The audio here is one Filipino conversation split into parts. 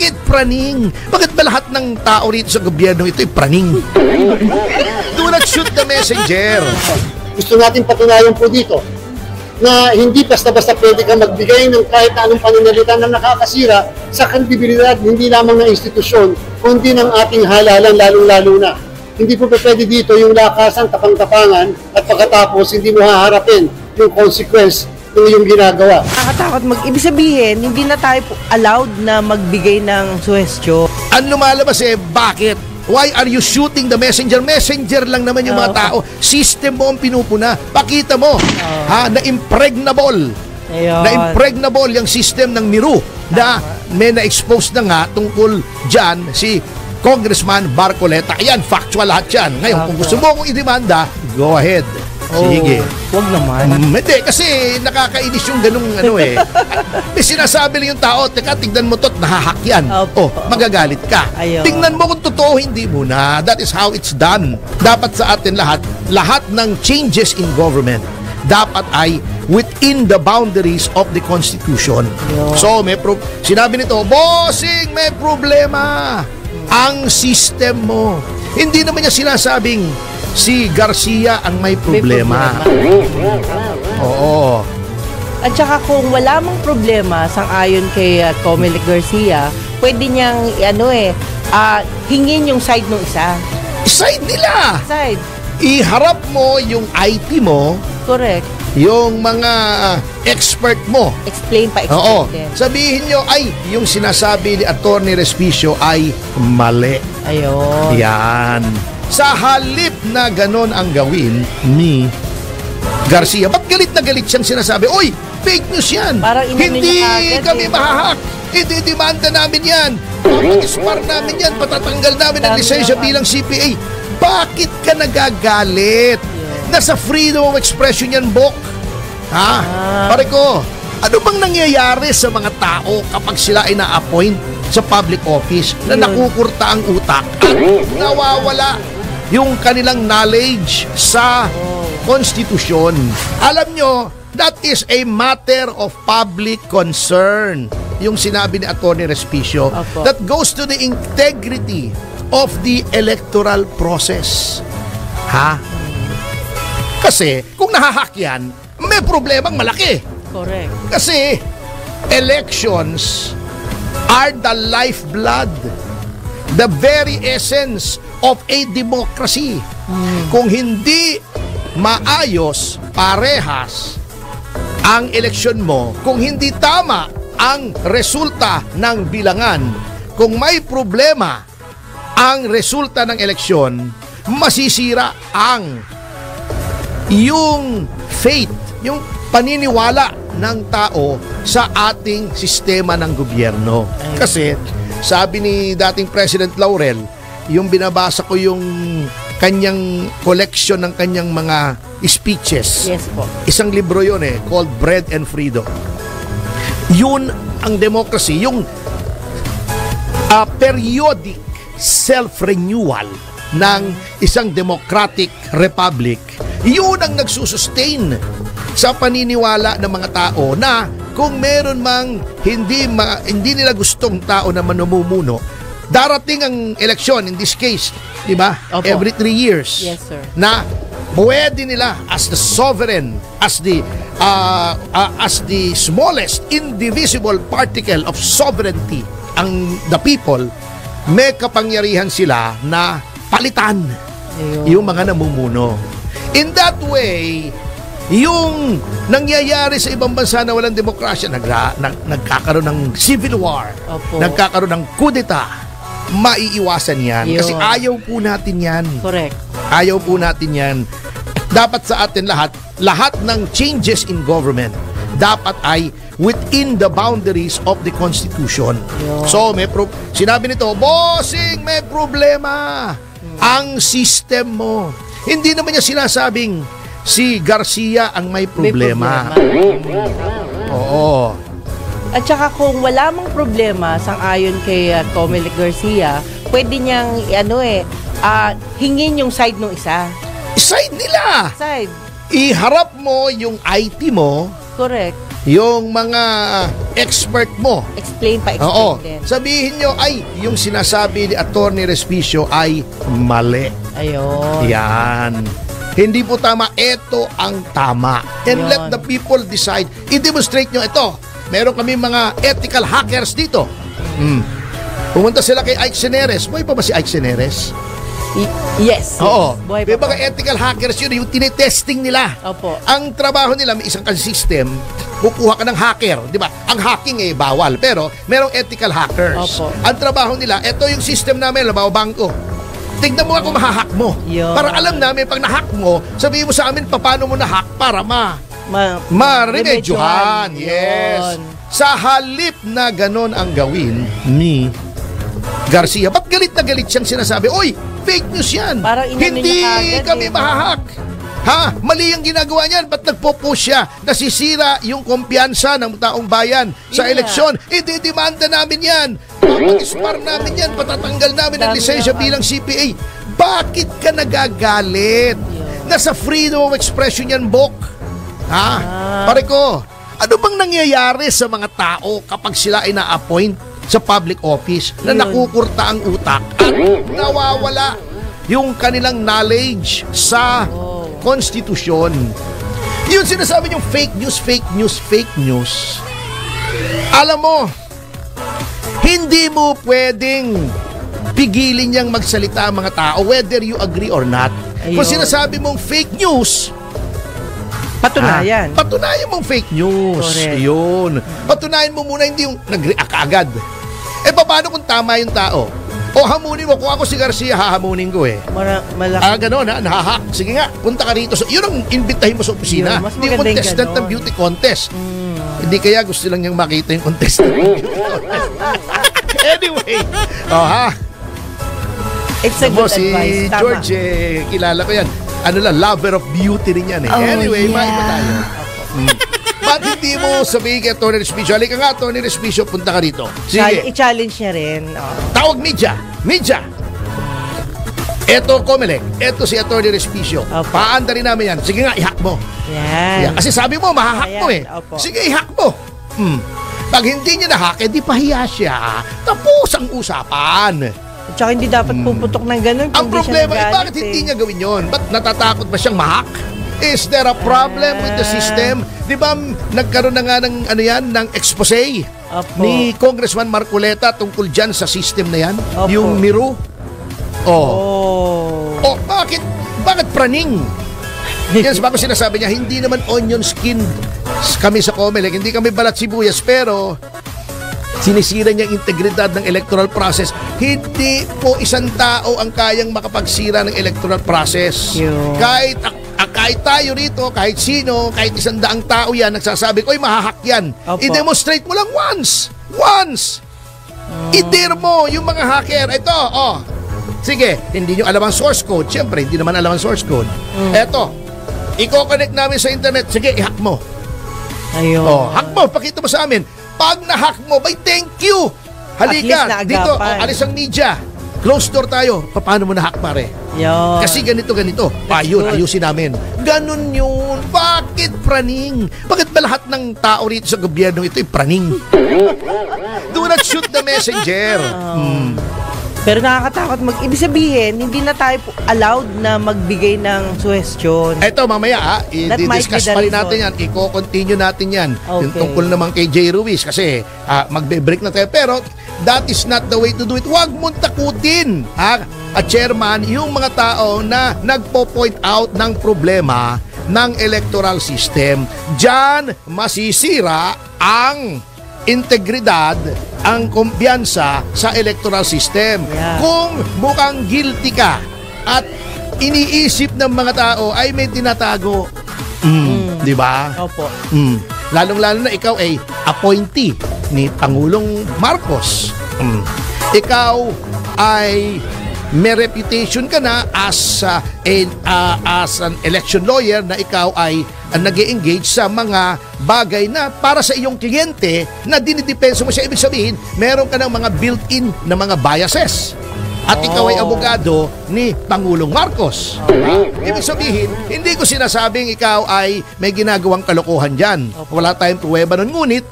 Bakit praning? Bakit ba lahat ng tao rito sa gobyerno ito'y praning? Do not shoot the messenger. Gusto natin patunayan po dito na hindi basta-basta pwede ka magbigay ng kahit anong pananalita na nakakasira sa kredibilidad, hindi lamang ng institusyon, kundi ng ating halalan, lalong-lalo na. Hindi po pwede dito yung lakasan, tapang-tapangan, at pagkatapos hindi mo haharapin yung consequence ng iyong ginagawa. Nakakatakot ibig sabihin, hindi na tayo allowed na magbigay ng suhestyo. Ang lumalabas bakit? Why are you shooting the messenger? Messenger lang naman yung mga tao. System mo ang pinupuna. Pakita mo, na-impregnable. Na-impregnable yung system ng Miru na may na-expose na nga tungkol dyan si Congressman Barcoleta. Ayan, factual lahat yan. Ngayon, kung gusto mo akong idemanda, go ahead. Sige. Huwag naman. Hindi, kasi nakakainis yung ganung May sinasabi lang yung tao, teka, tignan mo to't nahahack yan. Magagalit ka. Tingnan mo kung totoo, hindi muna. That is how it's done. Dapat sa atin lahat ng changes in government, dapat ay within the boundaries of the Constitution. So, sinabi nito, bossing, may problema ang system mo. Hindi naman niya sinasabing si Garcia ang may problema. Oo. At saka kung wala mang problema sang-ayon kay Comelec Garcia, pwede niyang hingin yung side ng isa. Side nila. Side. Iharap mo yung IT mo. Correct. Yung mga expert mo. Explain pa, explain. Oo. Sabihin nyo, yung sinasabi ni Atty. Respicio ay mali. Ayun. Yan. Sa halip na ganon ang gawin ni Garcia, ba't galit na galit siyang sinasabi, oy, fake news yan. Hindi kami mahahak. Ididemanda namin yan. Papag-ispar namin yan. Patatanggal namin ang lisensya bilang CPA. Bakit ka nagagalit? Nasa freedom of expression yan, Bok. Pare ko, ano bang nangyayari sa mga tao kapag sila ay na-appoint sa public office na nakukurta ang utak at nawawala yung kanilang knowledge sa konstitusyon? Alam nyo, that is a matter of public concern. Yung sinabi ni Atty. Respicio, that goes to the integrity of the electoral process. Kasi kung nahahack yan, may problemang malaki. Correct. Kasi elections are the lifeblood, the very essence of a democracy. Kung hindi maayos, parehas ang eleksyon mo, kung hindi tama ang resulta ng bilangan, kung may problema ang resulta ng eleksyon, masisira yung faith, yung paniniwala ng tao sa ating sistema ng gobyerno. Kasi sabi ni dating President Laurel, yung binabasa ko yung kanyang collection ng kanyang mga speeches. Yes po. Isang libro yun called Bread and Freedom. Yun ang democracy, yung periodic self-renewal ng isang democratic republic. Yun ang nagsusustain sa paniniwala ng mga tao na kung meron mang hindi nila gustong tao na manumumuno, darating ang eleksyon, in this case, di ba? Every 3 years. Yes, sir. Na pwede nila as the sovereign, as the smallest indivisible particle of sovereignty, the people, may kapangyarihan sila na palitan yung mga namumuno. In that way, yung nangyayari sa ibang bansa na walang demokrasya, nagkakaroon ng civil war, nagkakaroon ng kudeta, maiiwasan yan. Kasi ayaw po natin yan. Correct. Ayaw po natin yan. Dapat sa atin lahat ng changes in government, dapat ay within the boundaries of the Constitution. So, sinabi nito, bossing, may problema ang system mo. Hindi naman niya sinasabing si Garcia ang may problema. Oo. At saka kung wala mang problema sang-ayon kay Comelec Garcia, pwede niyang hingin yung side ng isa. Side nila. Side. Iharap mo yung IT mo. Correct. yung mga expert mo. Explain pa, Oo. explain din. Sabihin nyo, ay, yung sinasabi ni Attorney Respicio ay mali. Ayun. Yan. Hindi po tama. Ito ang tama. And Yun. let the people decide. I-demonstrate nyo ito. Meron kami mga ethical hackers dito. Pumunta sila kay Ike Seneres. Buhay pa ba si Ike Seneres? Yes. Oo. Buhay May pa mga po. ethical hackers yun. Yung tinetesting nila. Opo. Ang trabaho nila, may isang system, kukuha ka ng hacker. Di ba? Ang hacking bawal. Pero merong ethical hackers. Opo. Ang trabaho nila, ito yung system namin, labaw bangko. Tignan mo ako mahahack mo. Yun. Para alam namin, pag nahack mo, sabihin mo sa amin, paano mo nahack para maremedyohan. Yes. Yun. Sa halip na ganon ang gawin ni Garcia, ba't galit na galit siyang sinasabi, oy, fake news yan. Parang inamin Hindi niya agad kami mahahack. Ha? Mali ang ginagawa niyan. Ba't nagpo-push siya? Nasisira yung kumpiyansa ng taong bayan sa Yeah. eleksyon. Ididemanda namin yan. Papag-spar namin yan. Patatanggal namin ang Dami lisensya ng- bilang CPA. Bakit ka nagagalit? Nasa freedom of expression yan, Bok. Ha? Pare ko, ano bang nangyayari sa mga tao kapag sila ay na-appoint sa public office na Yun. nakukurta ang utak at nawawala yung kanilang knowledge sa konstitusyon? Yun sinasabi yung fake news, fake news, fake news. Alam mo, hindi mo pwedeng pigilin niyang magsalita ang mga tao whether you agree or not. Kung Ayun. sinasabi mong fake news, Patunayan. patunayan mong fake news. Correct. Yun. Patunayan mo muna, hindi yung nag-react agad. Paano kung tama yung tao? O hamunin mo, kung ako si Garcia, hahamunin ko Malaki. Gano'n ha, nahahack. Sige nga, punta ka rito. Yun ang imbitahin mo sa opisina. Yun, mas Hindi yung maganda yung contestant ng ganon. beauty contest. Hindi kaya gusto lang niyang makita yung contestant ng beauty contest. Anyway, It's a Mo, good si advice. Tama. George, kilala ko yan. Ano lang, lover of beauty rin yan. Oh, Anyway, yeah. maiba tayo. Ba't hindi mo sabihin kay Tony Respicio? Halika nga, Tony Respicio, punta ka rito. Sige, I-challenge niya rin. tawag media. Media. Eto, Comelec. Eto si Atty. Respicio. Opo. Paanda rin namin yan. Sige nga, i-hack mo. Yan. Yeah, kasi sabi mo, mahahack mo Ayan, opo. Sige, i-hack mo. Pag hindi niya na-hack, di pahiya siya. Tapos ang usapan. Tsaka hindi dapat puputok ng ganun. Ang kung di siya problema, nagalit, bakit hindi niya gawin yun? Ba't natatakot ba siyang mahack? Is there a problem with the system? Di ba nagkaroon na nga ng, ng expose Opo. ni Congressman Marcoleta tungkol dyan sa system na yan? Opo. Yung Miro? Oh. Bakit praning? Yan, bago sinasabi niya, hindi naman onion skin kami sa Comelec, hindi kami balat sibuyas, pero sinisira niya ang integridad ng electoral process. Hindi po isang tao ang kayang makapagsira ng electoral process. Yun. Kahit tayo rito, kahit sino, kahit 100 tao yan, nagsasabi, oy, mahahack yan. Opo. I-demonstrate mo lang once. I-dare mo yung mga hacker. Ito, sige, hindi nyo alam ang source code. Siyempre, hindi naman alam ang source code. Ito, i-connect namin sa internet. Sige, i-hack mo. Ayun. Hack mo, pakita mo sa amin. Pag na-hack mo, by thank you. At least Halika, naagapan. dito, alis ang media. Close door tayo. Paano mo na-hack, pare? Yun. Kasi ganito. Yun, good. ayusin namin. Ganun yun. Bakit praning? Bakit ba lahat ng tao rito sa gobyerno ito ay praning? Do not shoot the messenger. Pero nakakatakot ibig sabihin, hindi na tayo allowed na magbigay ng suggestion. Eto, mamaya That might i-discuss be the pa rin reason. natin yan. I-continue natin yan. Yung Okay. tungkol naman kay Jay Ruiz kasi magbe-break na tayo. Pero that is not the way to do it. Huwag mong takutin, chairman, yung mga tao na nagpo-point out ng problema ng electoral system. Diyan masisira ang integridad, ang kumpiyansa sa electoral system. Yeah. Kung mukhang guilty ka at iniisip ng mga tao ay may tinatago. Di ba? Opo. Lalong-lalo na ikaw ay appointee ni Pangulong Marcos. Ikaw ay may reputation ka na as an election lawyer na ikaw ay nag-e-engage sa mga bagay na para sa iyong kliyente na dinidepensa mo siya. Ibig sabihin, meron ka ng mga built-in na mga biases. At ikaw ay abogado ni Pangulong Marcos. Ibig sabihin, hindi ko sinasabing ikaw ay may ginagawang kalokohan dyan. Wala tayong pruweba nun. Ngunit,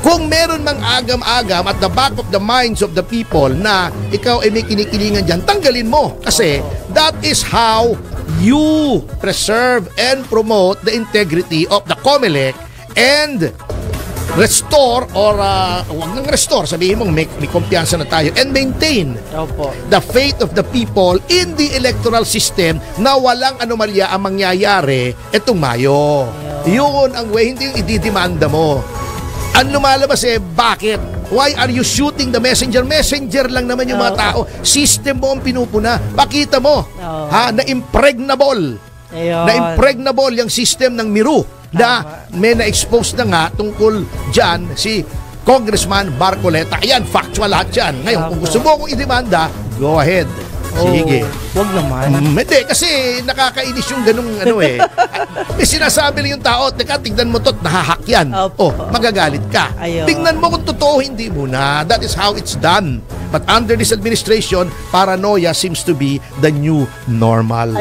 kung meron mang agam-agam at the back of the minds of the people na ikaw ay may kinikilingan dyan, tanggalin mo. Kasi that is how you preserve and promote the integrity of the COMELEC and restore or wag nang restore, sabihin mo may kumpiyansa na tayo and maintain the faith of the people in the electoral system na walang anomalya ang mangyayari etong Mayo. Yun ang way, hindi yung ididimanda mo. Ang lumalabas bakit? Why are you shooting the messenger? Messenger lang naman yung mga tao. System mo ang pinupuna. Pakita mo na impregnable. Na impregnable yung system ng Miru na may na-expose na nga tungkol dyan si Congressman Barcoleta. Ayan, factual lahat yan. Ngayon, kung gusto mo akong idemanda, go ahead. Sige. Wag naman. Hindi, kasi nakakainis yung ganung may sinasabi lang yung tao, teka, tignan mo to't nahahak yan. Magagalit ka. Tignan mo kung totoo, hindi mo na. That is how it's done. But under this administration, paranoia seems to be the new normal.